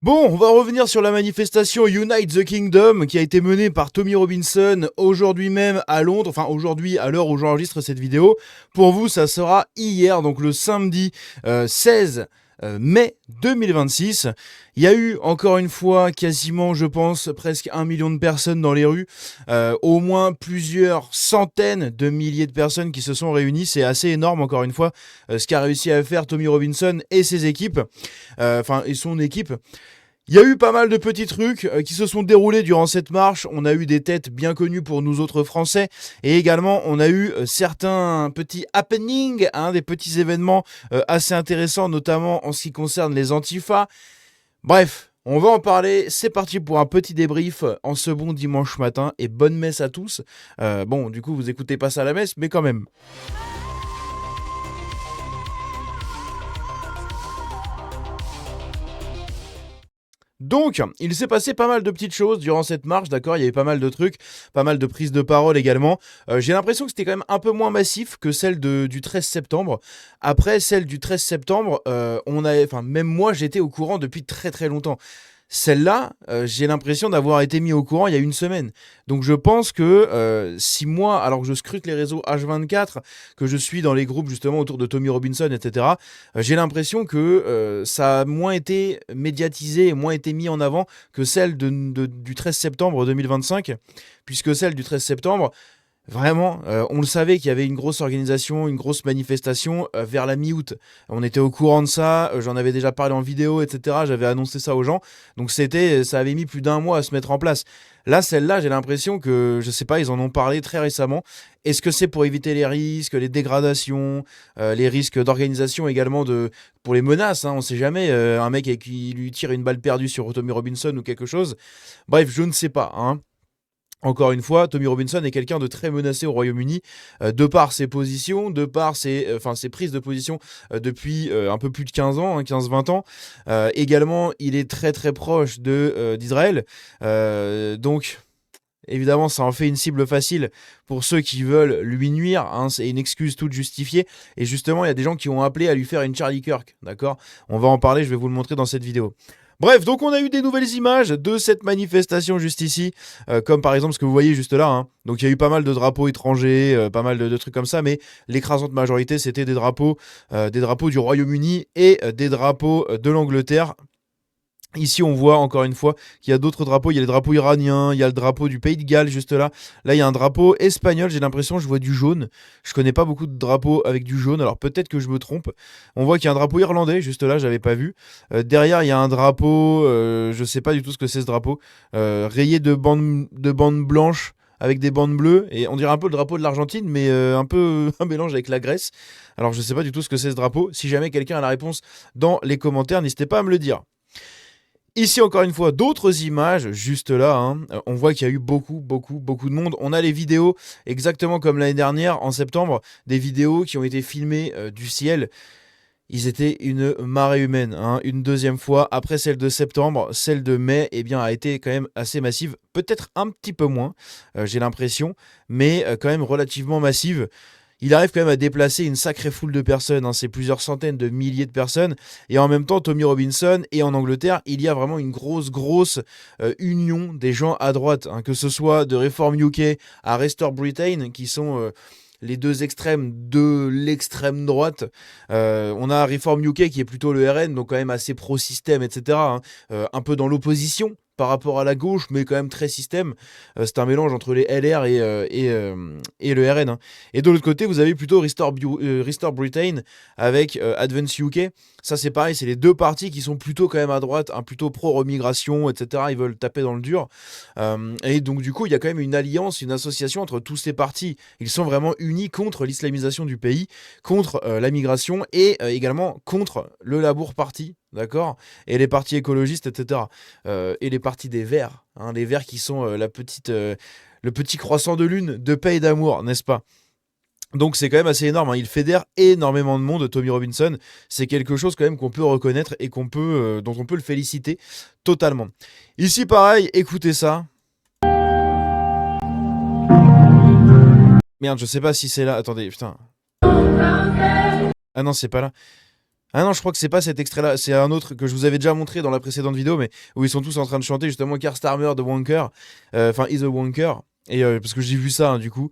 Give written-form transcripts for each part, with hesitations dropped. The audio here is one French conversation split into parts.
Bon, on va revenir sur la manifestation Unite the Kingdom qui a été menée par Tommy Robinson aujourd'hui même à Londres, enfin aujourd'hui à l'heure où j'enregistre cette vidéo. Pour vous, ça sera hier, donc le samedi 16 mai 2026. Il y a eu encore une fois quasiment, je pense, presque 1 million de personnes dans les rues, au moins plusieurs centaines de milliers de personnes qui se sont réunies. C'est assez énorme encore une fois ce qu'a réussi à faire Tommy Robinson et ses équipes, et son équipe. Il y a eu pas mal de petits trucs qui se sont déroulés durant cette marche. On a eu des têtes bien connues pour nous autres Français. Et également, on a eu certains petits happenings, des petits événements assez intéressants, notamment en ce qui concerne les antifas. Bref, on va en parler. C'est parti pour un petit débrief en ce bon dimanche matin. Et bonne messe à tous. Bon, du coup, vous écoutez pas ça à la messe, mais quand même. Donc, il s'est passé pas mal de petites choses durant cette marche, d'accord. Il y avait pas mal de trucs, pas mal de prises de parole également. J'ai l'impression que c'était quand même un peu moins massif que celle du 13 septembre. Après, celle du 13 septembre, même moi, j'étais au courant depuis très très longtemps. Celle-là, j'ai l'impression d'avoir été mis au courant il y a une semaine. Donc je pense que si moi, alors que je scrute les réseaux H24, que je suis dans les groupes justement autour de Tommy Robinson, etc., j'ai l'impression que ça a moins été médiatisé et moins été mis en avant que celle du 13 septembre 2025, puisque celle du 13 septembre, vraiment, on le savait qu'il y avait une grosse organisation, une grosse manifestation vers la mi-août. On était au courant de ça, j'en avais déjà parlé en vidéo, etc. J'avais annoncé ça aux gens. Donc ça avait mis plus d'un mois à se mettre en place. Là, celle-là, j'ai l'impression que, je sais pas, ils en ont parlé très récemment. Est-ce que c'est pour éviter les risques, les dégradations, les risques d'organisation également pour les menaces, on sait jamais, un mec qui lui tire une balle perdue sur Tommy Robinson ou quelque chose. Bref, je ne sais pas, Encore une fois, Tommy Robinson est quelqu'un de très menacé au Royaume-Uni, de par ses positions, de par ses prises de position depuis un peu plus de 15 ans, 15-20 ans. Également, il est très très proche d'Israël. Donc, évidemment, ça en fait une cible facile pour ceux qui veulent lui nuire. C'est une excuse toute justifiée. Et justement, il y a des gens qui ont appelé à lui faire une Charlie Kirk. D'accord ? On va en parler, je vais vous le montrer dans cette vidéo. Bref, donc on a eu des nouvelles images de cette manifestation juste ici, comme par exemple ce que vous voyez juste là. Donc il y a eu pas mal de drapeaux étrangers, pas mal de trucs comme ça, mais l'écrasante majorité c'était des drapeaux du Royaume-Uni et des drapeaux de l'Angleterre. Ici, on voit encore une fois qu'il y a d'autres drapeaux. Il y a les drapeaux iraniens, il y a le drapeau du Pays de Galles juste là. Là, il y a un drapeau espagnol. J'ai l'impression que je vois du jaune. Je connais pas beaucoup de drapeaux avec du jaune. Alors peut-être que je me trompe. On voit qu'il y a un drapeau irlandais juste là. J'avais pas vu. Derrière, il y a un drapeau. Je sais pas du tout ce que c'est ce drapeau. Rayé de bandes blanches avec des bandes bleues. Et on dirait un peu le drapeau de l'Argentine, mais un peu un mélange avec la Grèce. Alors je sais pas du tout ce que c'est ce drapeau. Si jamais quelqu'un a la réponse dans les commentaires, n'hésitez pas à me le dire. Ici, encore une fois, d'autres images, juste là. On voit qu'il y a eu beaucoup de monde. On a les vidéos, exactement comme l'année dernière, en septembre, des vidéos qui ont été filmées du ciel. Ils étaient une marée humaine. Une deuxième fois, après celle de septembre, celle de mai, a été quand même assez massive. Peut-être un petit peu moins, j'ai l'impression, mais quand même relativement massive. Il arrive quand même à déplacer une sacrée foule de personnes, c'est plusieurs centaines de milliers de personnes, et en même temps Tommy Robinson, et en Angleterre, il y a vraiment une grosse union des gens à droite, que ce soit de Reform UK à Restore Britain, qui sont les deux extrêmes de l'extrême droite. On a Reform UK qui est plutôt le RN, donc quand même assez pro-système, etc. Un peu dans l'opposition par rapport à la gauche, mais quand même très système. C'est un mélange entre les LR et le RN. Et de l'autre côté, vous avez plutôt Restore Britain avec Advance UK. Ça, c'est pareil, c'est les deux partis qui sont plutôt quand même à droite, plutôt pro-remigration, etc. Ils veulent taper dans le dur. Et donc, du coup, il y a quand même une alliance, une association entre tous ces partis. Ils sont vraiment unis contre l'islamisation du pays, contre la migration et également contre le Labour Party, d'accord, et les partis écologistes, etc. Et les partis des Verts, les Verts qui sont le petit croissant de lune de paix et d'amour, n'est-ce pas? Donc c'est quand même assez énorme, il fédère énormément de monde, Tommy Robinson. C'est quelque chose quand même qu'on peut reconnaître et dont on peut le féliciter totalement. Ici pareil, écoutez ça. Merde, je sais pas si c'est là. Attendez, putain. Ah non, c'est pas là. Ah non, je crois que c'est pas cet extrait-là, c'est un autre que je vous avais déjà montré dans la précédente vidéo, mais où ils sont tous en train de chanter justement Keir Starmer de Wanker, enfin Is a Wanker, et parce que j'ai vu ça, hein, du coup,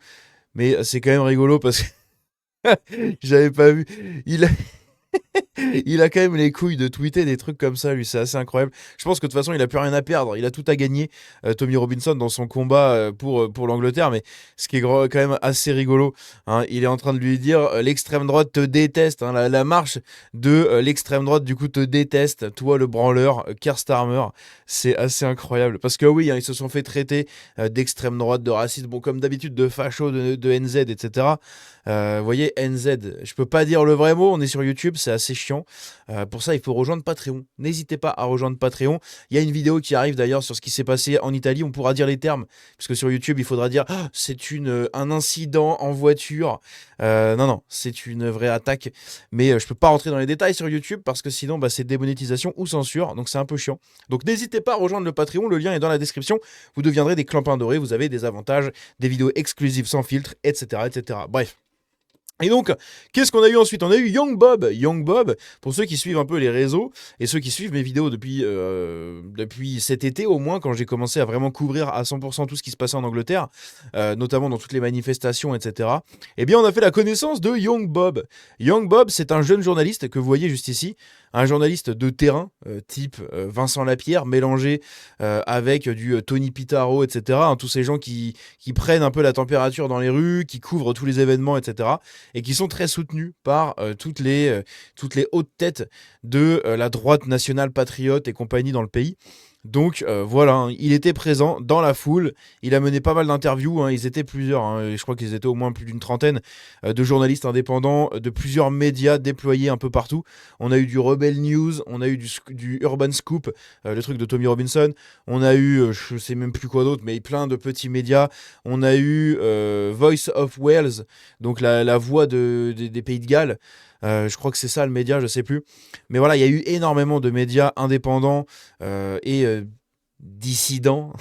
mais c'est quand même rigolo parce que j'avais pas vu. Il, il a quand même les couilles de tweeter des trucs comme ça, lui, c'est assez incroyable. Je pense que de toute façon, il a plus rien à perdre, il a tout à gagner, Tommy Robinson, dans son combat pour l'Angleterre, mais ce qui est quand même assez rigolo, hein, il est en train de lui dire l'extrême droite te déteste, hein, la marche de l'extrême droite, du coup, te déteste, toi le branleur, Keir Starmer, c'est assez incroyable. Parce que oui, hein, ils se sont fait traiter d'extrême droite, de raciste, bon, comme d'habitude, de facho, de NZ, etc. Vous voyez, NZ, je peux pas dire le vrai mot, on est sur YouTube, c'est assez chiant. Pour ça, il faut rejoindre Patreon. N'hésitez pas à rejoindre Patreon. Il y a une vidéo qui arrive d'ailleurs sur ce qui s'est passé en Italie. On pourra dire les termes, puisque sur YouTube, il faudra dire ah, c'est un incident en voiture. Non, non, c'est une vraie attaque. Mais je peux pas rentrer dans les détails sur YouTube parce que sinon, bah, c'est démonétisation ou censure. Donc c'est un peu chiant. Donc n'hésitez pas à rejoindre le Patreon. Le lien est dans la description. Vous deviendrez des clampins dorés. Vous avez des avantages, des vidéos exclusives sans filtre, etc., etc. Bref. Et donc, qu'est-ce qu'on a eu ensuite? On a eu Young Bob. Young Bob, pour ceux qui suivent un peu les réseaux et ceux qui suivent mes vidéos depuis cet été au moins, quand j'ai commencé à vraiment couvrir à 100% tout ce qui se passait en Angleterre, notamment dans toutes les manifestations, etc. Eh bien, on a fait la connaissance de Young Bob. Young Bob, c'est un jeune journaliste que vous voyez juste ici, un journaliste de terrain, type Vincent Lapierre, mélangé avec du Tony Pitaro, etc. Hein, tous ces gens qui prennent un peu la température dans les rues, qui couvrent tous les événements, etc. Et qui sont très soutenus par toutes les hautes têtes de la droite nationale patriote et compagnie dans le pays. Donc voilà, hein, il était présent dans la foule, il a mené pas mal d'interviews, hein, ils étaient plusieurs, hein, je crois qu'ils étaient au moins plus d'une trentaine de journalistes indépendants, de plusieurs médias déployés un peu partout. On a eu du Rebel News, on a eu du Urban Scoop, le truc de Tommy Robinson, on a eu, je sais même plus quoi d'autre, mais plein de petits médias, on a eu Voice of Wales, donc la voix des Pays de Galles. Je crois que c'est ça le média, je sais plus. Mais voilà, il y a eu énormément de médias indépendants et dissidents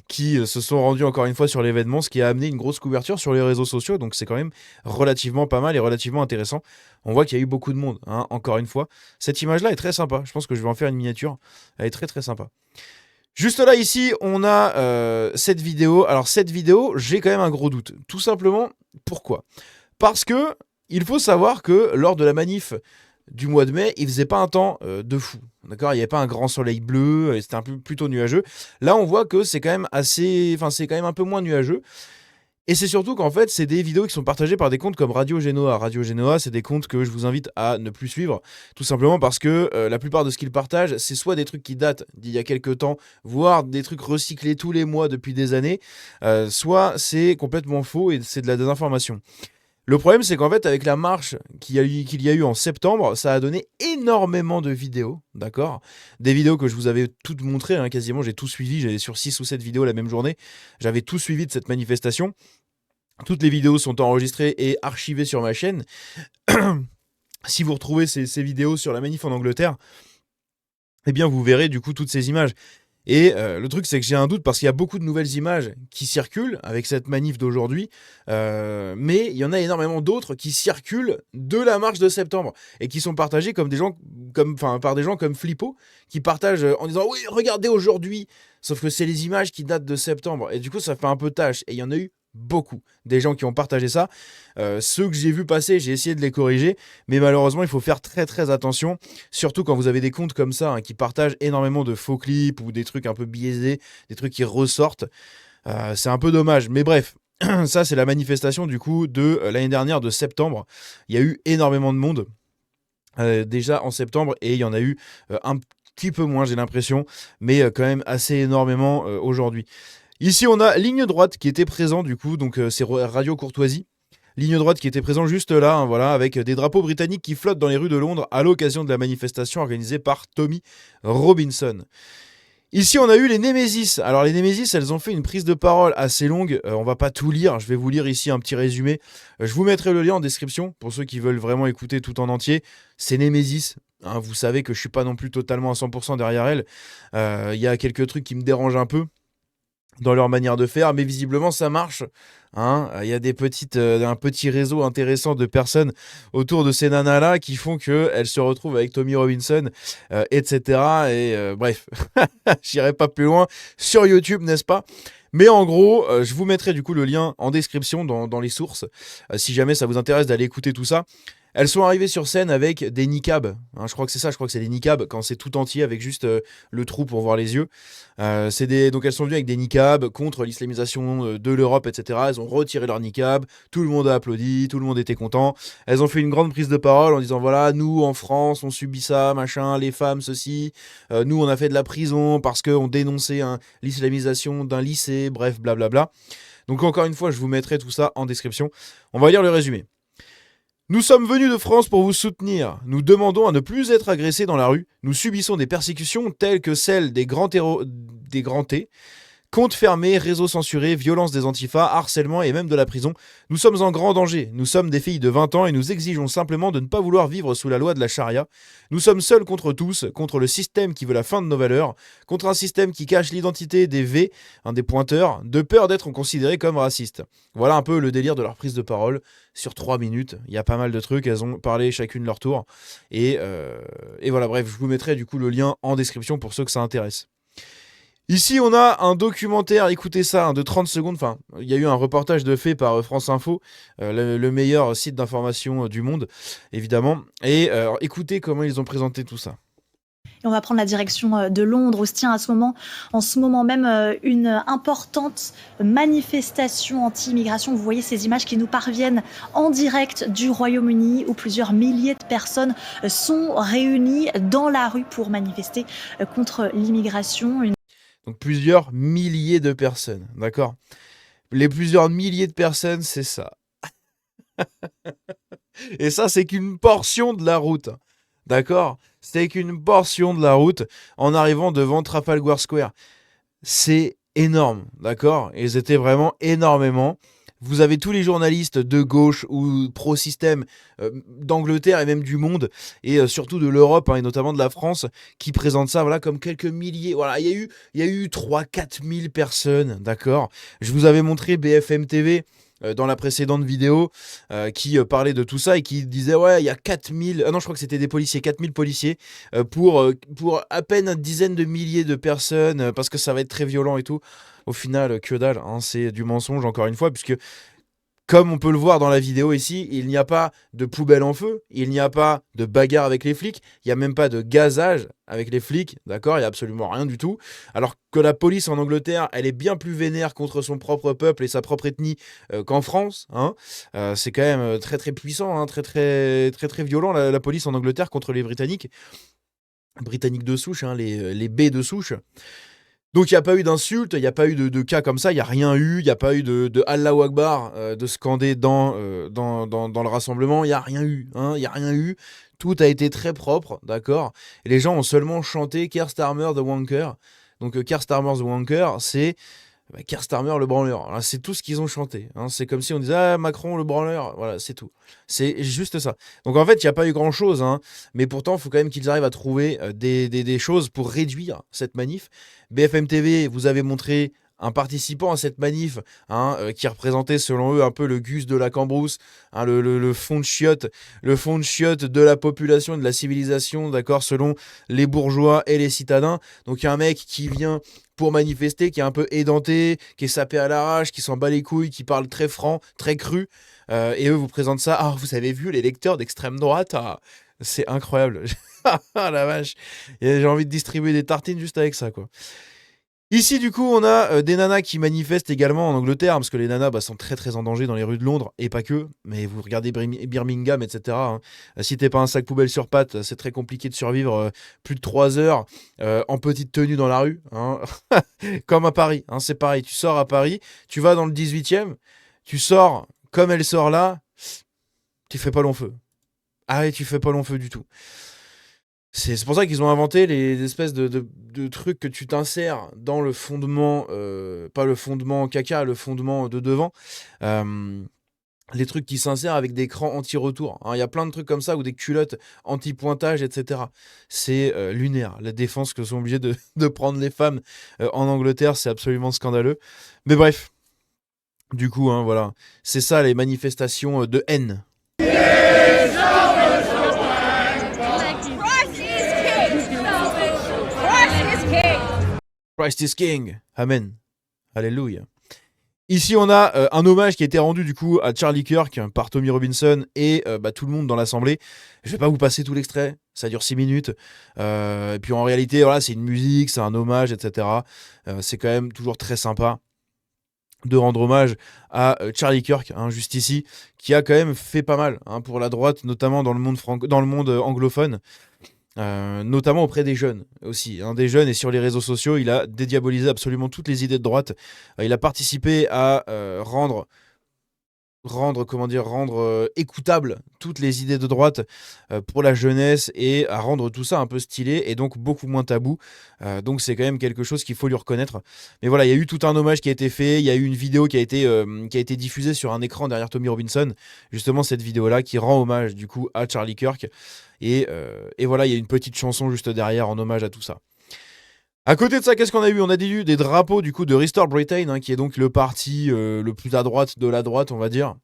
qui se sont rendus encore une fois sur l'événement, ce qui a amené une grosse couverture sur les réseaux sociaux. Donc c'est quand même relativement pas mal et relativement intéressant. On voit qu'il y a eu beaucoup de monde, hein, encore une fois. Cette image-là est très sympa. Je pense que je vais en faire une miniature. Elle est très très sympa. Juste là, ici, on a cette vidéo. Alors cette vidéo, j'ai quand même un gros doute. Tout simplement, pourquoi? Parce que il faut savoir que lors de la manif du mois de mai, il faisait pas un temps de fou. D'accord, il n'y avait pas un grand soleil bleu, c'était un peu plutôt nuageux. Là, on voit que c'est quand même c'est quand même un peu moins nuageux. Et c'est surtout qu'en fait, c'est des vidéos qui sont partagées par des comptes comme Radio Genoa. Radio Genoa, c'est des comptes que je vous invite à ne plus suivre, tout simplement parce que la plupart de ce qu'ils partagent, c'est soit des trucs qui datent d'il y a quelques temps, voire des trucs recyclés tous les mois depuis des années, soit c'est complètement faux et c'est de la désinformation. Le problème, c'est qu'en fait, avec la marche qu'il y a eu en septembre, ça a donné énormément de vidéos, d'accord? Des vidéos que je vous avais toutes montrées, hein, quasiment, j'ai tout suivi, j'allais sur 6 ou 7 vidéos la même journée, j'avais tout suivi de cette manifestation. Toutes les vidéos sont enregistrées et archivées sur ma chaîne. Si vous retrouvez ces vidéos sur la manif en Angleterre, eh bien, vous verrez du coup toutes ces images. Et le truc, c'est que j'ai un doute parce qu'il y a beaucoup de nouvelles images qui circulent avec cette manif d'aujourd'hui, mais il y en a énormément d'autres qui circulent de la marche de septembre et qui sont partagées comme par des gens comme Flippo qui partagent en disant oui, regardez aujourd'hui. Sauf que c'est les images qui datent de septembre et du coup, ça fait un peu tâche. Et il y en a eu beaucoup des gens qui ont partagé ça. Ceux que j'ai vu passer, j'ai essayé de les corriger, mais malheureusement, il faut faire très très attention. Surtout quand vous avez des comptes comme ça, hein, qui partagent énormément de faux clips ou des trucs un peu biaisés, des trucs qui ressortent. C'est un peu dommage. Mais bref, ça c'est la manifestation du coup de l'année dernière de septembre. Il y a eu énormément de monde déjà en septembre et il y en a eu un petit peu moins j'ai l'impression, mais quand même assez énormément aujourd'hui. Ici on a Ligne Droite qui était présent du coup, donc c'est Radio Courtoisie. Ligne droite qui était présent juste là, hein, voilà, avec des drapeaux britanniques qui flottent dans les rues de Londres à l'occasion de la manifestation organisée par Tommy Robinson. Ici, on a eu les Némésis. Alors, les Némésis, elles ont fait une prise de parole assez longue. On va pas tout lire. Je vais vous lire ici un petit résumé. Je vous mettrai le lien en description pour ceux qui veulent vraiment écouter tout en entier. C'est Némésis. Hein, vous savez que je suis pas non plus totalement à 100% derrière elle. Il y a quelques trucs qui me dérangent un peu. dans leur manière de faire, mais visiblement ça marche. Hein. Il y a un petit réseau intéressant de personnes autour de ces nanas-là qui font qu'elles se retrouvent avec Tommy Robinson, etc. Et bref, j'irai pas plus loin sur YouTube, n'est-ce pas? Mais en gros, je vous mettrai du coup le lien en description dans les sources, si jamais ça vous intéresse d'aller écouter tout ça. Elles sont arrivées sur scène avec des niqabs. Hein, je crois que c'est ça, je crois que c'est des niqabs quand c'est tout entier avec juste le trou pour voir les yeux. Donc elles sont venues avec des niqabs contre l'islamisation de l'Europe, etc. Elles ont retiré leur niqab, tout le monde a applaudi, tout le monde était content. Elles ont fait une grande prise de parole en disant voilà, nous en France, on subit ça, machin, les femmes, ceci. Nous, on a fait de la prison parce qu'on dénonçait l'islamisation d'un lycée, bref, blablabla. Donc encore une fois, je vous mettrai tout ça en description. On va lire le résumé. Nous sommes venus de France pour vous soutenir. Nous demandons à ne plus être agressés dans la rue. Nous subissons des persécutions telles que celles des grands T, comptes fermés, réseaux censurés, violence des antifas, harcèlement et même de la prison. Nous sommes en grand danger. Nous sommes des filles de 20 ans et nous exigeons simplement de ne pas vouloir vivre sous la loi de la charia. Nous sommes seuls contre tous, contre le système qui veut la fin de nos valeurs, contre un système qui cache l'identité des V, des pointeurs, de peur d'être considérés comme racistes. Voilà un peu le délire de leur prise de parole sur 3 minutes. Il y a pas mal de trucs, elles ont parlé chacune leur tour. Et voilà, bref, je vous mettrai du coup le lien en description pour ceux que ça intéresse. Ici, on a un documentaire, écoutez ça, de 30 secondes. Enfin, il y a eu un reportage de fait par France Info, le meilleur site d'information du monde, évidemment. Et écoutez comment ils ont présenté tout ça. Et on va prendre la direction de Londres où se tient en ce moment même une importante manifestation anti-immigration. Vous voyez ces images qui nous parviennent en direct du Royaume-Uni où plusieurs milliers de personnes sont réunies dans la rue pour manifester contre l'immigration. Donc plusieurs milliers de personnes, d'accord? Les plusieurs milliers de personnes, c'est ça. Et ça, c'est qu'une portion de la route. D'accord? C'est qu'une portion de la route en arrivant devant Trafalgar Square. C'est énorme, d'accord? Ils étaient vraiment énormément. Vous avez tous les journalistes de gauche ou pro-système d'Angleterre et même du monde, et surtout de l'Europe, et notamment de la France, qui présentent ça voilà, comme quelques milliers. Voilà, il y a eu 3-4 000 personnes, d'accord? Je vous avais montré BFM TV dans la précédente vidéo qui parlait de tout ça et qui disait ouais il y a 4000 non je crois que c'était des policiers 4000 policiers pour à peine une dizaine de milliers de personnes parce que ça va être très violent et tout. Au final que dalle, hein, c'est du mensonge encore une fois puisque comme on peut le voir dans la vidéo ici, il n'y a pas de poubelle en feu, il n'y a pas de bagarre avec les flics, il n'y a même pas de gazage avec les flics, d'accord? Il n'y a absolument rien du tout. Alors que la police en Angleterre, elle est bien plus vénère contre son propre peuple et sa propre ethnie qu'en France. Hein. C'est quand même très très puissant, hein, très très très très violent la police en Angleterre contre les Britanniques. Britanniques de souche, hein, les B de souche. Donc il n'y a pas eu d'insultes, il n'y a pas eu de cas comme ça, il n'y a rien eu, il n'y a pas eu de Allahu Akbar de scander dans le rassemblement, il n'y a rien eu, hein, il n'y a rien eu. Tout a été très propre, d'accord? Et les gens ont seulement chanté Keir Starmer the Wanker. Donc Keir Starmer the Wanker, c'est Keir Starmer le branleur. Voilà, c'est tout ce qu'ils ont chanté. Hein. C'est comme si on disait ah, Macron le branleur. Voilà, c'est tout. C'est juste ça. Donc en fait, il n'y a pas eu grand-chose. Hein, mais pourtant, il faut quand même qu'ils arrivent à trouver des choses pour réduire cette manif. BFM TV, vous avez montré un participant à cette manif hein, qui représentait selon eux un peu le Gus de la Cambrousse, hein, le fond de chiottes, de la population et de la civilisation, d'accord, selon les bourgeois et les citadins. Donc il y a un mec qui vient pour manifester, qui est un peu édenté, qui est sapé à l'arrache, qui s'en bat les couilles, qui parle très franc, très cru, et eux vous présentent ça. Ah, vous avez vu les lecteurs d'extrême droite ah, c'est incroyable. Ah la vache, j'ai envie de distribuer des tartines juste avec ça, quoi. Ici, du coup, on a des nanas qui manifestent également en Angleterre, parce que les nanas sont très très en danger dans les rues de Londres, et pas que, mais vous regardez Birmingham, etc. Hein. Si t'es pas un sac poubelle sur pattes, c'est très compliqué de survivre plus de 3 heures en petite tenue dans la rue, hein. Comme à Paris, hein, c'est pareil, tu sors à Paris, tu vas dans le 18e, tu sors comme elle sort là, tu fais pas long feu. Ah ouais, tu fais pas long feu du tout. C'est pour ça qu'ils ont inventé les espèces de trucs que tu t'insères dans le fondement, pas le fondement caca, le fondement de devant, les trucs qui s'insèrent avec des crans anti-retour. Hein. Il y a plein de trucs comme ça, ou des culottes anti-pointage, etc. C'est lunaire. La défense que sont obligés de prendre les femmes en Angleterre, c'est absolument scandaleux. Mais bref, du coup, hein, voilà. C'est ça les manifestations de haine. Christ is King. Amen. Alléluia. Ici, on a un hommage qui a été rendu du coup à Charlie Kirk par Tommy Robinson et tout le monde dans l'assemblée. Je vais pas vous passer tout l'extrait, ça dure 6 minutes. Et puis en réalité, voilà, c'est une musique, c'est un hommage, etc. C'est quand même toujours très sympa de rendre hommage à Charlie Kirk, hein, juste ici, qui a quand même fait pas mal hein, pour la droite, notamment dans le monde anglophone. Notamment auprès des jeunes aussi, hein, des jeunes et sur les réseaux sociaux, il a dédiabolisé absolument toutes les idées de droite. Il a participé à rendre écoutable toutes les idées de droite pour la jeunesse et à rendre tout ça un peu stylé et donc beaucoup moins tabou. Donc c'est quand même quelque chose qu'il faut lui reconnaître. Mais voilà, il y a eu tout un hommage qui a été fait, il y a eu une vidéo qui a été diffusée sur un écran derrière Tommy Robinson, justement cette vidéo-là qui rend hommage du coup à Charlie Kirk. Et voilà, il y a une petite chanson juste derrière en hommage à tout ça. À côté de ça, qu'est-ce qu'on a eu? On a eu des drapeaux du coup de Restore Britain, hein, qui est donc le parti le plus à droite de la droite, on va dire.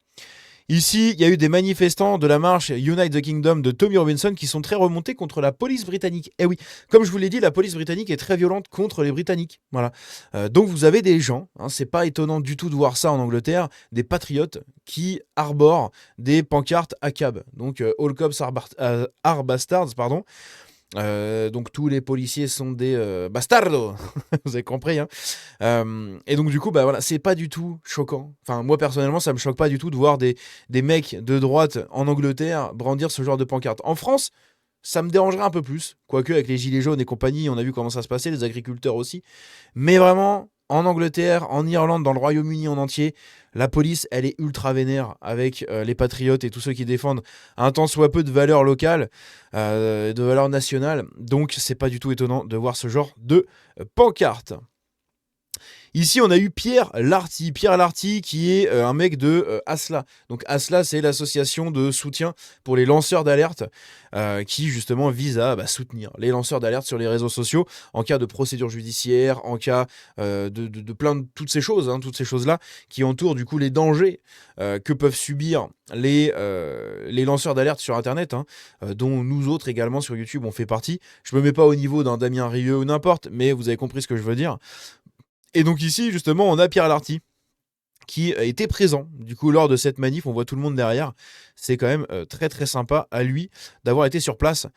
Ici, il y a eu des manifestants de la marche Unite the Kingdom de Tommy Robinson qui sont très remontés contre la police britannique. Eh oui, comme je vous l'ai dit, la police britannique est très violente contre les Britanniques. Voilà. Donc vous avez des gens, hein, c'est pas étonnant du tout de voir ça en Angleterre, des patriotes qui arborent des pancartes ACAB. Donc All Cops are Bastards, pardon. Donc tous les policiers sont des bastardos, vous avez compris, hein. Et donc du coup, voilà, c'est pas du tout choquant. Enfin, moi personnellement, ça me choque pas du tout de voir des mecs de droite en Angleterre brandir ce genre de pancarte. En France, ça me dérangerait un peu plus, quoique avec les gilets jaunes et compagnie, on a vu comment ça se passait, les agriculteurs aussi. Mais vraiment, en Angleterre, en Irlande, dans le Royaume-Uni en entier, la police, elle est ultra vénère avec les patriotes et tous ceux qui défendent un tant soit peu de valeurs locales, de valeurs nationales. Donc, c'est pas du tout étonnant de voir ce genre de pancarte. Ici, on a eu Pierre Larty. Pierre Larty, qui est un mec de ASLA. Donc, ASLA, c'est l'association de soutien pour les lanceurs d'alerte, qui justement vise à soutenir les lanceurs d'alerte sur les réseaux sociaux en cas de procédure judiciaire, en cas de plein de toutes ces choses, hein, toutes ces choses-là qui entourent du coup les dangers que peuvent subir les lanceurs d'alerte sur Internet, hein, dont nous autres également sur YouTube on fait partie. Je me mets pas au niveau d'un Damien Rieu ou n'importe, mais vous avez compris ce que je veux dire. Et donc ici, justement, on a Pierre Larty qui était présent. Du coup, lors de cette manif, on voit tout le monde derrière. C'est quand même très très sympa à lui d'avoir été sur place.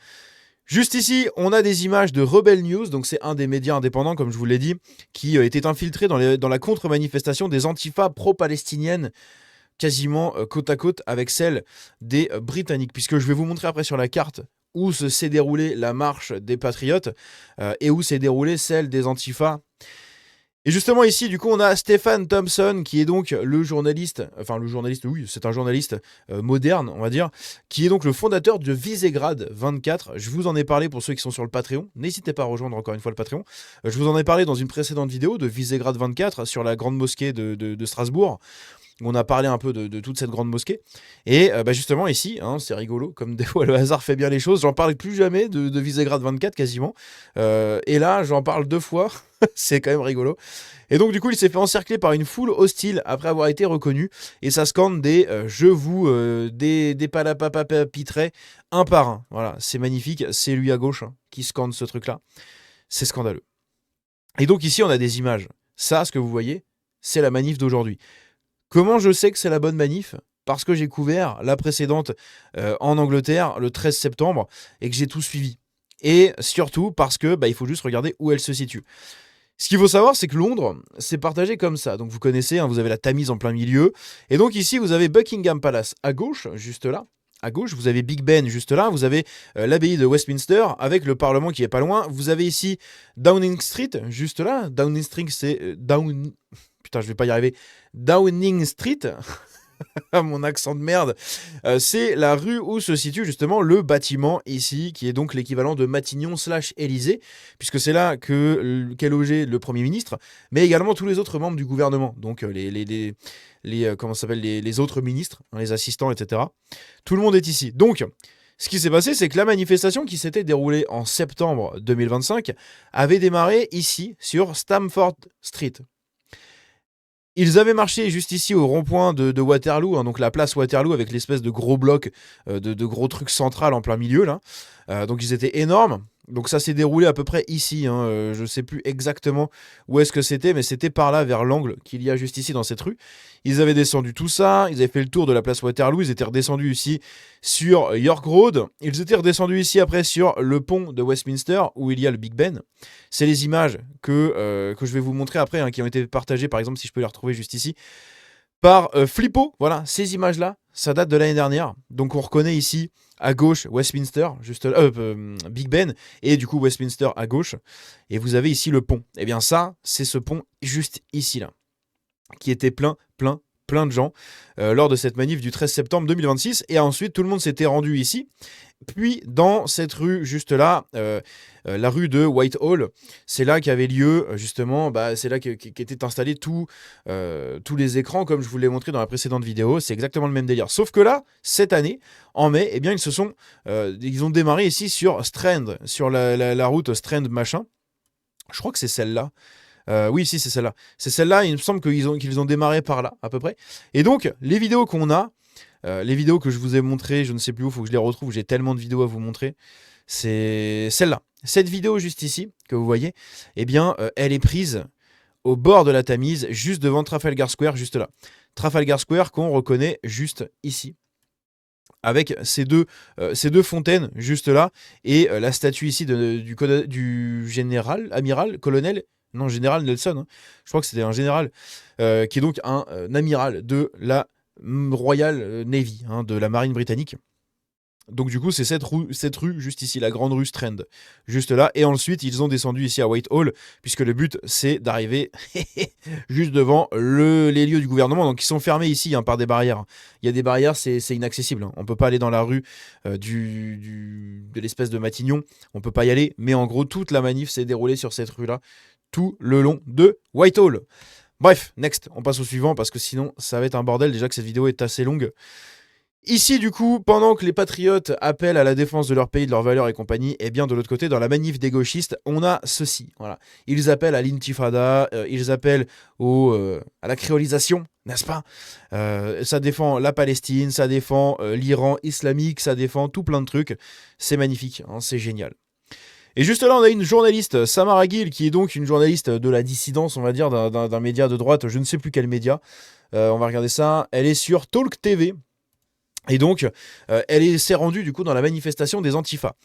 Juste ici, on a des images de Rebel News, donc c'est un des médias indépendants, comme je vous l'ai dit, qui était infiltré dans la contre-manifestation des antifas pro-palestiniennes, quasiment côte à côte avec celle des Britanniques. Puisque je vais vous montrer après sur la carte où s'est déroulée la marche des patriotes et où s'est déroulée celle des antifas. Et justement ici, du coup, on a Stephen Thompson, qui est donc le journaliste, oui, c'est un journaliste moderne, on va dire, qui est donc le fondateur de Visegrad 24. Je vous en ai parlé pour ceux qui sont sur le Patreon. N'hésitez pas à rejoindre encore une fois le Patreon. Je vous en ai parlé dans une précédente vidéo de Visegrad 24 sur la grande mosquée de Strasbourg. On a parlé un peu de toute cette grande mosquée. Et justement ici, hein, c'est rigolo, comme des fois le hasard fait bien les choses, j'en parle plus jamais de Visegrad 24 quasiment. Et là, j'en parle 2 fois, c'est quand même rigolo. Et donc du coup, il s'est fait encercler par une foule hostile après avoir été reconnu. Et ça scande des des palapapapitrés un par un. Voilà, c'est magnifique, c'est lui à gauche hein, qui scande ce truc-là. C'est scandaleux. Et donc ici, on a des images. Ça, ce que vous voyez, c'est la manif d'aujourd'hui. Comment je sais que c'est la bonne manif? Parce que j'ai couvert la précédente en Angleterre le 13 septembre et que j'ai tout suivi. Et surtout parce que il faut juste regarder où elle se situe. Ce qu'il faut savoir, c'est que Londres, c'est partagé comme ça. Donc vous connaissez, hein, vous avez la Tamise en plein milieu. Et donc ici, vous avez Buckingham Palace à gauche, juste là. À gauche, vous avez Big Ben juste là, vous avez l'abbaye de Westminster avec le Parlement qui est pas loin. Vous avez ici Downing Street, juste là. Downing Street, c'est Putain, je vais pas y arriver. Downing Street, mon accent de merde, c'est la rue où se situe justement le bâtiment ici, qui est donc l'équivalent de Matignon/Élysée, puisque c'est là qu'est logé le Premier ministre, mais également tous les autres membres du gouvernement, donc comment ça s'appelle, les autres ministres, hein, les assistants, etc. Tout le monde est ici. Donc, ce qui s'est passé, c'est que la manifestation qui s'était déroulée en septembre 2025 avait démarré ici, sur Stamford Street. Ils avaient marché juste ici au rond-point de Waterloo, hein, donc la place Waterloo avec l'espèce de gros bloc, de gros truc central en plein milieu là. Donc ils étaient énormes. Donc ça s'est déroulé à peu près ici, hein, je sais plus exactement où est-ce que c'était, mais c'était par là vers l'angle qu'il y a juste ici dans cette rue. Ils avaient descendu tout ça, ils avaient fait le tour de la place Waterloo, ils étaient redescendus ici sur York Road, ils étaient redescendus ici après sur le pont de Westminster où il y a le Big Ben. C'est les images que je vais vous montrer après, hein, qui ont été partagées, par exemple, si je peux les retrouver juste ici, par Flippo. Voilà, ces images-là, ça date de l'année dernière. Donc on reconnaît ici à gauche Westminster, juste Big Ben, et du coup Westminster à gauche. Et vous avez ici le pont. Et bien ça, c'est ce pont juste ici là, qui était plein de gens lors de cette manif du 13 septembre 2026. Et ensuite, tout le monde s'était rendu ici. Puis, dans cette rue juste là, la rue de Whitehall, c'est là qu'avait lieu, justement, c'est là qu'étaient installés tous les écrans, comme je vous l'ai montré dans la précédente vidéo. C'est exactement le même délire. Sauf que là, cette année, en mai, eh bien, ils ont démarré ici sur Strand, sur la route Strand machin. Je crois que c'est celle-là. Oui, si, c'est celle-là. C'est celle-là, il me semble qu'ils ont démarré par là, à peu près. Et donc, les vidéos qu'on a, les vidéos que je vous ai montrées, je ne sais plus où, il faut que je les retrouve, j'ai tellement de vidéos à vous montrer, c'est celle-là. Cette vidéo juste ici, que vous voyez, eh bien, elle est prise au bord de la Tamise, juste devant Trafalgar Square, juste là. Trafalgar Square qu'on reconnaît juste ici, avec ces deux fontaines juste là, et la statue ici du général, amiral, colonel, non, général Nelson, hein. Je crois que c'était un général, qui est donc un amiral de la Royal Navy, hein, de la marine britannique. Donc du coup, c'est cette rue juste ici, la grande rue Strand, juste là. Et ensuite, ils ont descendu ici à Whitehall, puisque le but, c'est d'arriver juste devant les lieux du gouvernement. Donc ils sont fermés ici, hein, par des barrières. Il y a des barrières, c'est inaccessible, hein. On peut pas aller dans la rue de l'espèce de Matignon. On peut pas y aller. Mais en gros, toute la manif s'est déroulée sur cette rue-là, tout le long de Whitehall. Bref, next, on passe au suivant, parce que sinon, ça va être un bordel. Déjà que cette vidéo est assez longue. Ici, du coup, pendant que les patriotes appellent à la défense de leur pays, de leurs valeurs et compagnie, et bien de l'autre côté, dans la manif des gauchistes, on a ceci. Voilà. Ils appellent à l'intifada, ils appellent à la créolisation, n'est-ce pas? Ça défend la Palestine, ça défend l'Iran islamique, ça défend tout plein de trucs. C'est magnifique, hein, c'est génial. Et juste là, on a une journaliste, Samara Gill, qui est donc une journaliste de la dissidence, on va dire, d'un média de droite, je ne sais plus quel média. On va regarder ça. Elle est sur Talk TV. Et donc, elle s'est rendue du coup dans la manifestation des Antifa.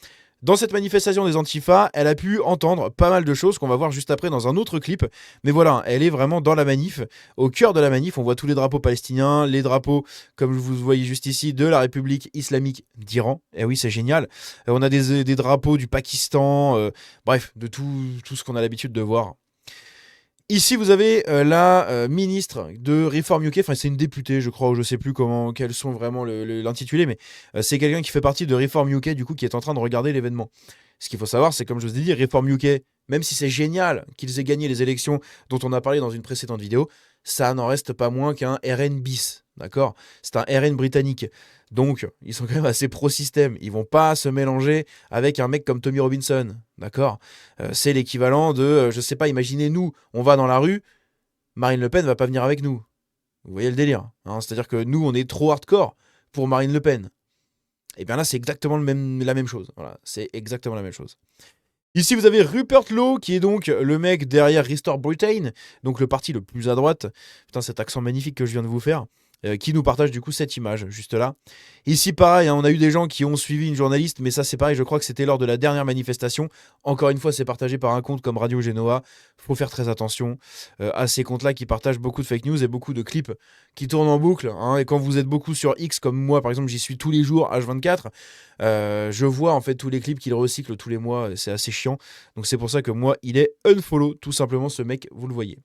Dans cette manifestation des Antifa, elle a pu entendre pas mal de choses qu'on va voir juste après dans un autre clip. Mais voilà, elle est vraiment dans la manif, au cœur de la manif. On voit tous les drapeaux palestiniens, les drapeaux, comme vous voyez juste ici, de la République islamique d'Iran. Et oui, c'est génial. On a des drapeaux du Pakistan, bref, de tout ce qu'on a l'habitude de voir. Ici, vous avez la ministre de Reform UK, enfin c'est une députée, je crois, ou je sais plus quels sont vraiment l'intitulé, mais c'est quelqu'un qui fait partie de Reform UK, du coup, qui est en train de regarder l'événement. Ce qu'il faut savoir, c'est comme je vous ai dit, Reform UK, même si c'est génial qu'ils aient gagné les élections dont on a parlé dans une précédente vidéo, ça n'en reste pas moins qu'un RN bis, d'accord? C'est un RN britannique. Donc, ils sont quand même assez pro-système. Ils vont pas se mélanger avec un mec comme Tommy Robinson, d'accord? C'est l'équivalent de, je sais pas, imaginez-nous, on va dans la rue, Marine Le Pen va pas venir avec nous. Vous voyez le délire, hein? C'est-à-dire que nous, on est trop hardcore pour Marine Le Pen. Et bien là, c'est exactement la même chose. Voilà, c'est exactement la même chose. Ici, vous avez Rupert Lowe, qui est donc le mec derrière Restore Britain, donc le parti le plus à droite. Putain, cet accent magnifique que je viens de vous faire. Qui nous partage du coup cette image, juste là. Ici, pareil, hein, on a eu des gens qui ont suivi une journaliste, mais ça c'est pareil, je crois que c'était lors de la dernière manifestation. Encore une fois, c'est partagé par un compte comme Radio Genoa. Faut faire très attention à ces comptes-là qui partagent beaucoup de fake news et beaucoup de clips qui tournent en boucle, hein. Et quand vous êtes beaucoup sur X, comme moi par exemple, j'y suis tous les jours, H24, je vois en fait tous les clips qu'il recycle tous les mois, c'est assez chiant. Donc c'est pour ça que moi, il est unfollow, tout simplement, ce mec, vous le voyez.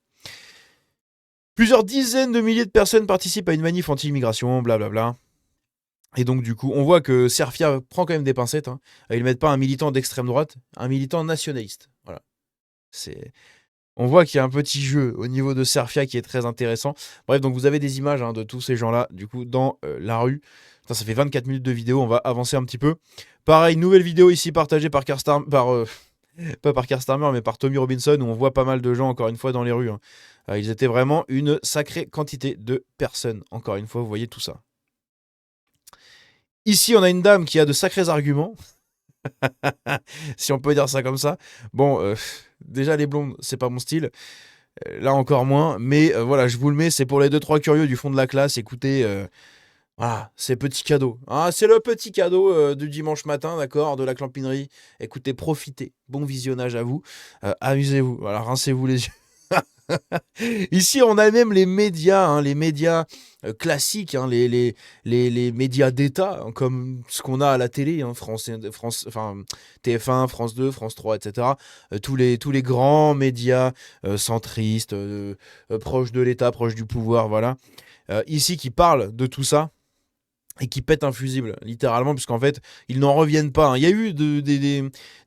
Plusieurs dizaines de milliers de personnes participent à une manif anti-immigration, blablabla. Et donc, du coup, on voit que Serfia prend quand même des pincettes. Hein. Ils ne mettent pas un militant d'extrême droite, un militant nationaliste. Voilà. On voit qu'il y a un petit jeu au niveau de Serfia qui est très intéressant. Bref, donc vous avez des images de tous ces gens-là, du coup, dans la rue. Putain, ça fait 24 minutes de vidéo, on va avancer un petit peu. Pareil, nouvelle vidéo ici partagée par pas par Kerstarmer, mais par Tommy Robinson, où on voit pas mal de gens, encore une fois, dans les rues. Hein. Ils étaient vraiment une sacrée quantité de personnes. Encore une fois, vous voyez tout ça. Ici, on a une dame qui a de sacrés arguments. Si on peut dire ça comme ça. Bon, déjà les blondes, c'est pas mon style. Là encore moins. Mais voilà, je vous le mets, c'est pour les 2-3 curieux du fond de la classe. Écoutez, voilà, c'est petit cadeau. Ah, c'est le petit cadeau du dimanche matin, d'accord, de la clampinerie. Écoutez, profitez. Bon visionnage à vous. Amusez-vous. Voilà, rincez-vous les yeux. Ici, on a même les médias classiques, les médias d'État, hein, comme ce qu'on a à la télé, hein, TF1, France 2, France 3, etc. Tous les grands médias centristes, proches de l'État, proches du pouvoir, voilà. Ici, qui parlent de tout ça. Et qui pètent un fusible, littéralement, puisqu'en fait, ils n'en reviennent pas. Hein. Il y a eu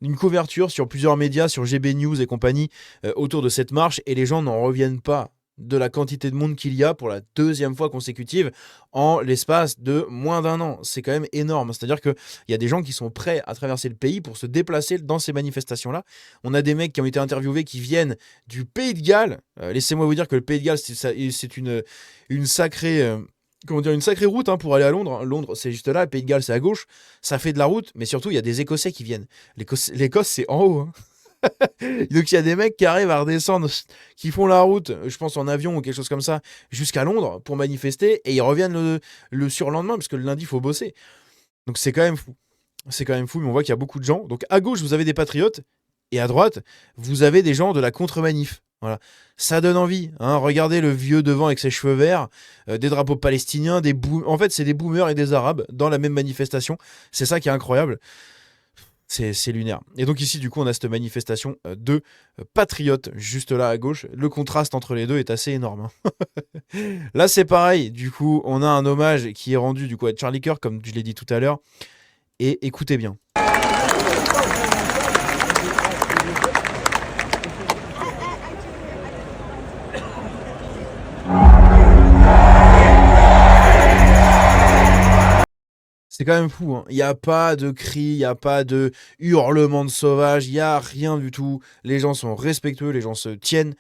une couverture sur plusieurs médias, sur GB News et compagnie, autour de cette marche, et les gens n'en reviennent pas de la quantité de monde qu'il y a pour la deuxième fois consécutive en l'espace de moins d'un an. C'est quand même énorme. C'est-à-dire qu'il y a des gens qui sont prêts à traverser le pays pour se déplacer dans ces manifestations-là. On a des mecs qui ont été interviewés qui viennent du Pays de Galles. Laissez-moi vous dire que le Pays de Galles, c'est une sacrée... une sacrée route pour aller à Londres. Londres, c'est juste là, le Pays de Galles, c'est à gauche. Ça fait de la route, mais surtout, il y a des Écossais qui viennent. L'Écosse, c'est en haut. Hein. Donc, il y a des mecs qui arrivent à redescendre, qui font la route, je pense en avion ou quelque chose comme ça, jusqu'à Londres pour manifester, et ils reviennent le surlendemain, parce que le lundi, il faut bosser. Donc, c'est quand même fou. C'est quand même fou, mais on voit qu'il y a beaucoup de gens. Donc, à gauche, vous avez des patriotes, et à droite, vous avez des gens de la contre-manif. Voilà. Ça donne envie. Hein. Regardez le vieux devant avec ses cheveux verts, des drapeaux palestiniens, en fait, c'est des boomers et des arabes dans la même manifestation. C'est ça qui est incroyable. C'est lunaire. Et donc ici, du coup, on a cette manifestation de patriotes juste là à gauche. Le contraste entre les deux est assez énorme. Hein. Là, c'est pareil. Du coup, on a un hommage qui est rendu du coup à Charlie Kirk, comme je l'ai dit tout à l'heure. Et écoutez bien. C'est quand même fou, hein. Il n'y a pas de cris, il n'y a pas de hurlement de sauvage, il n'y a rien du tout. Les gens sont respectueux, les gens se tiennent.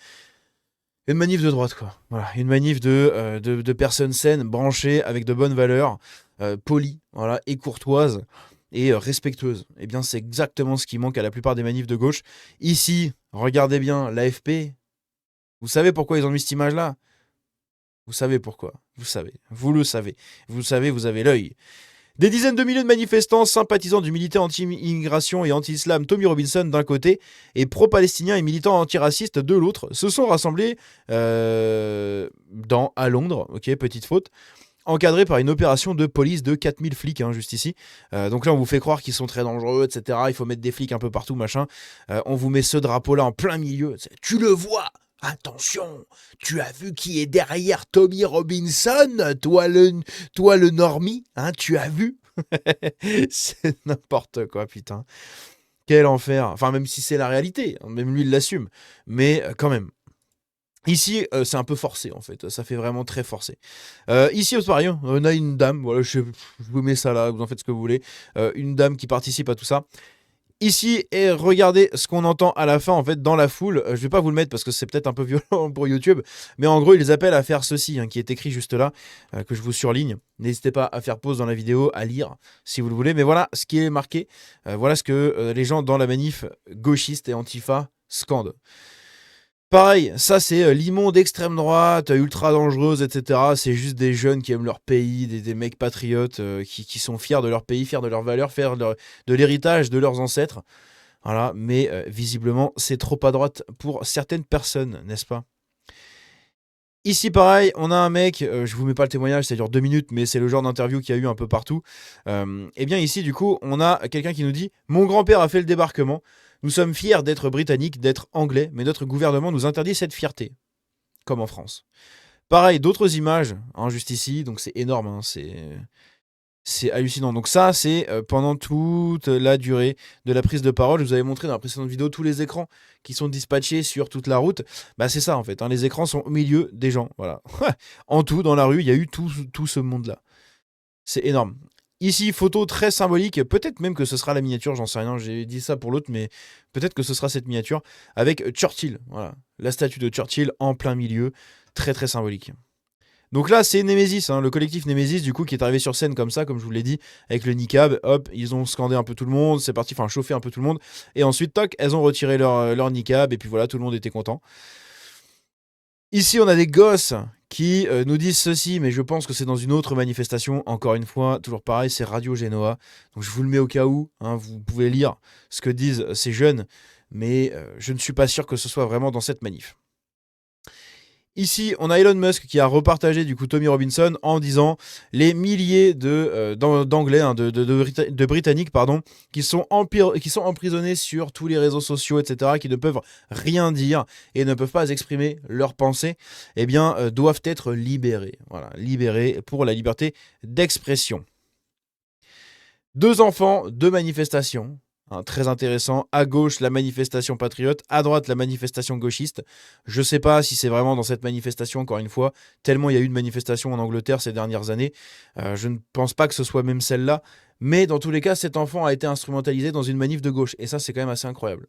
Une manif de droite, quoi. Voilà, une manif de personnes saines, branchées, avec de bonnes valeurs, polies, voilà, et courtoises, et respectueuses. Eh bien, c'est exactement ce qui manque à la plupart des manifs de gauche. Ici, regardez bien, l'AFP, vous savez pourquoi ils ont mis cette image-là? Vous savez pourquoi. Vous savez. Vous le savez. Vous le savez, vous avez l'œil. Des dizaines de milliers de manifestants sympathisants du militant anti-immigration et anti-islam Tommy Robinson d'un côté et pro-palestinien et militants antiracistes de l'autre se sont rassemblés à Londres, ok, petite faute, encadrés par une opération de police de 4000 flics, hein, juste ici. Donc là, on vous fait croire qu'ils sont très dangereux, etc. Il faut mettre des flics un peu partout, machin. On vous met ce drapeau-là en plein milieu. Tu le vois! Attention, tu as vu qui est derrière Tommy Robinson, toi le normie, hein, tu as vu? C'est n'importe quoi, putain. Quel enfer. Enfin, même si c'est la réalité, hein, même lui il l'assume, mais quand même. Ici, c'est un peu forcé en fait, ça fait vraiment très forcé. Ici au Paris, on a une dame, voilà, je vous mets ça là, vous en faites ce que vous voulez, une dame qui participe à tout ça. Ici, et regardez ce qu'on entend à la fin, en fait, dans la foule. Je vais pas vous le mettre parce que c'est peut-être un peu violent pour YouTube, mais en gros, ils appellent à faire ceci, hein, qui est écrit juste là, que je vous surligne. N'hésitez pas à faire pause dans la vidéo, à lire, si vous le voulez. Mais voilà ce qui est marqué. Voilà ce que les gens dans la manif gauchiste et antifa scandent. Pareil, ça c'est l'immonde extrême droite, ultra dangereuse, etc. C'est juste des jeunes qui aiment leur pays, des mecs patriotes qui sont fiers de leur pays, fiers de leurs valeurs, fiers de l'héritage de leurs ancêtres. Voilà, mais visiblement c'est trop à droite pour certaines personnes, n'est-ce pas? Ici pareil, on a un mec, je vous mets pas le témoignage, ça dure 2 minutes, mais c'est le genre d'interview qu'il y a eu un peu partout. Et bien ici du coup, on a quelqu'un qui nous dit « Mon grand-père a fait le débarquement. Nous sommes fiers d'être britanniques, d'être anglais, mais notre gouvernement nous interdit cette fierté. » Comme en France. Pareil, d'autres images, hein, juste ici, donc c'est énorme, hein, c'est hallucinant. Donc ça, c'est pendant toute la durée de la prise de parole. Je vous avais montré dans la précédente vidéo tous les écrans qui sont dispatchés sur toute la route. Bah c'est ça en fait, hein, les écrans sont au milieu des gens, voilà. En tout, dans la rue, il y a eu tout ce monde-là. C'est énorme. Ici, photo très symbolique, peut-être même que ce sera la miniature, j'en sais rien, j'ai dit ça pour l'autre, mais peut-être que ce sera cette miniature, avec Churchill, voilà. La statue de Churchill en plein milieu, très très symbolique. Donc là, c'est Nemesis, hein, le collectif Nemesis, du coup, qui est arrivé sur scène comme ça, comme je vous l'ai dit, avec le niqab. Hop, ils ont scandé un peu tout le monde, c'est parti, enfin, chauffer un peu tout le monde. Et ensuite, toc, elles ont retiré leur niqab, et puis voilà, tout le monde était content. Ici, on a des gosses qui nous disent ceci, mais je pense que c'est dans une autre manifestation. Encore une fois, toujours pareil, c'est Radio Genoa. Donc je vous le mets au cas où, hein, vous pouvez lire ce que disent ces jeunes, mais je ne suis pas sûr que ce soit vraiment dans cette manif. Ici, on a Elon Musk qui a repartagé du coup Tommy Robinson en disant les milliers d'Anglais, hein, de Britanniques, pardon, qui sont emprisonnés sur tous les réseaux sociaux, etc., qui ne peuvent rien dire et ne peuvent pas exprimer leurs pensées, eh bien, doivent être libérés. Voilà, libérés pour la liberté d'expression. 2 enfants, 2 manifestations. Hein, très intéressant. À gauche, la manifestation patriote. À droite, la manifestation gauchiste. Je ne sais pas si c'est vraiment dans cette manifestation, encore une fois, tellement il y a eu de manifestations en Angleterre ces dernières années. Je ne pense pas que ce soit même celle-là. Mais dans tous les cas, cet enfant a été instrumentalisé dans une manif de gauche. Et ça, c'est quand même assez incroyable.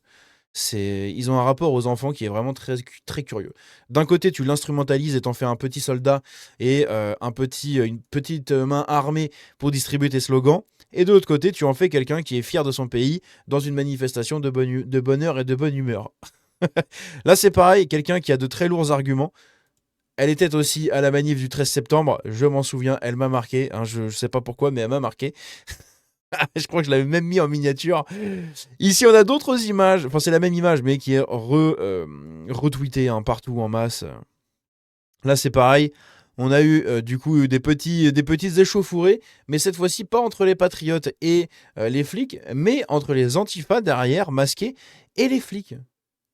Ils ont un rapport aux enfants qui est vraiment très, très curieux. D'un côté, tu l'instrumentalises et t'en fais un petit soldat et une petite main armée pour distribuer tes slogans. Et de l'autre côté, tu en fais quelqu'un qui est fier de son pays dans une manifestation de bonheur et de bonne humeur. Là, c'est pareil, quelqu'un qui a de très lourds arguments. Elle était aussi à la manif du 13 septembre, je m'en souviens, elle m'a marqué. Hein, je sais pas pourquoi, mais elle m'a marqué. Je crois que je l'avais même mis en miniature. Ici, on a d'autres images. Enfin, c'est la même image, mais qui est retweetée hein, partout en masse. Là, c'est pareil. On a eu du coup des petites échauffourées, mais cette fois-ci pas entre les patriotes et les flics, mais entre les antifas derrière, masqués, et les flics.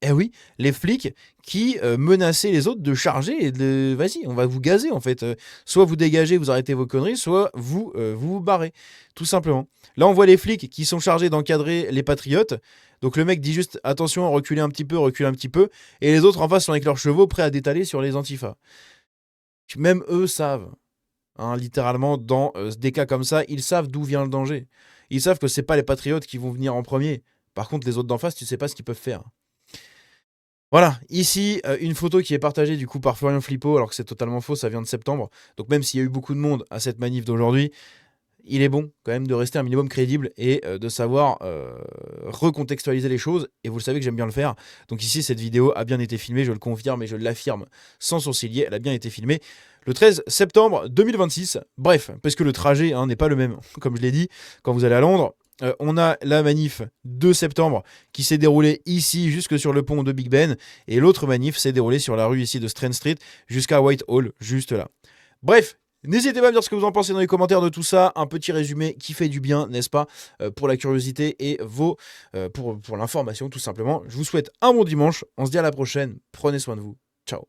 Eh oui, les flics qui menaçaient les autres de charger et de vas-y, on va vous gazer en fait. Soit vous dégagez, vous arrêtez vos conneries, soit vous barrez, tout simplement. Là, on voit les flics qui sont chargés d'encadrer les patriotes. Donc le mec dit juste attention, reculez un petit peu, et les autres en face sont avec leurs chevaux prêts à détaler sur les antifas. Même eux savent, hein, littéralement, dans des cas comme ça, ils savent d'où vient le danger. Ils savent que c'est pas les patriotes qui vont venir en premier. Par contre, les autres d'en face, tu sais pas ce qu'ils peuvent faire. Voilà, ici, une photo qui est partagée du coup par Florian Philippot, alors que c'est totalement faux, ça vient de septembre. Donc même s'il y a eu beaucoup de monde à cette manif d'aujourd'hui, il est bon quand même de rester un minimum crédible et de savoir recontextualiser les choses. Et vous le savez que j'aime bien le faire. Donc ici, cette vidéo a bien été filmée, je le confirme et je l'affirme sans sourciller. Elle a bien été filmée le 13 septembre 2026. Bref, parce que le trajet hein, n'est pas le même. Comme je l'ai dit, quand vous allez à Londres, on a la manif de septembre qui s'est déroulée ici jusque sur le pont de Big Ben. Et l'autre manif s'est déroulée sur la rue ici de Strand Street jusqu'à Whitehall, juste là. Bref, n'hésitez pas à me dire ce que vous en pensez dans les commentaires de tout ça. Un petit résumé qui fait du bien, n'est-ce pas, pour la curiosité et pour l'information, tout simplement. Je vous souhaite un bon dimanche. On se dit à la prochaine. Prenez soin de vous. Ciao.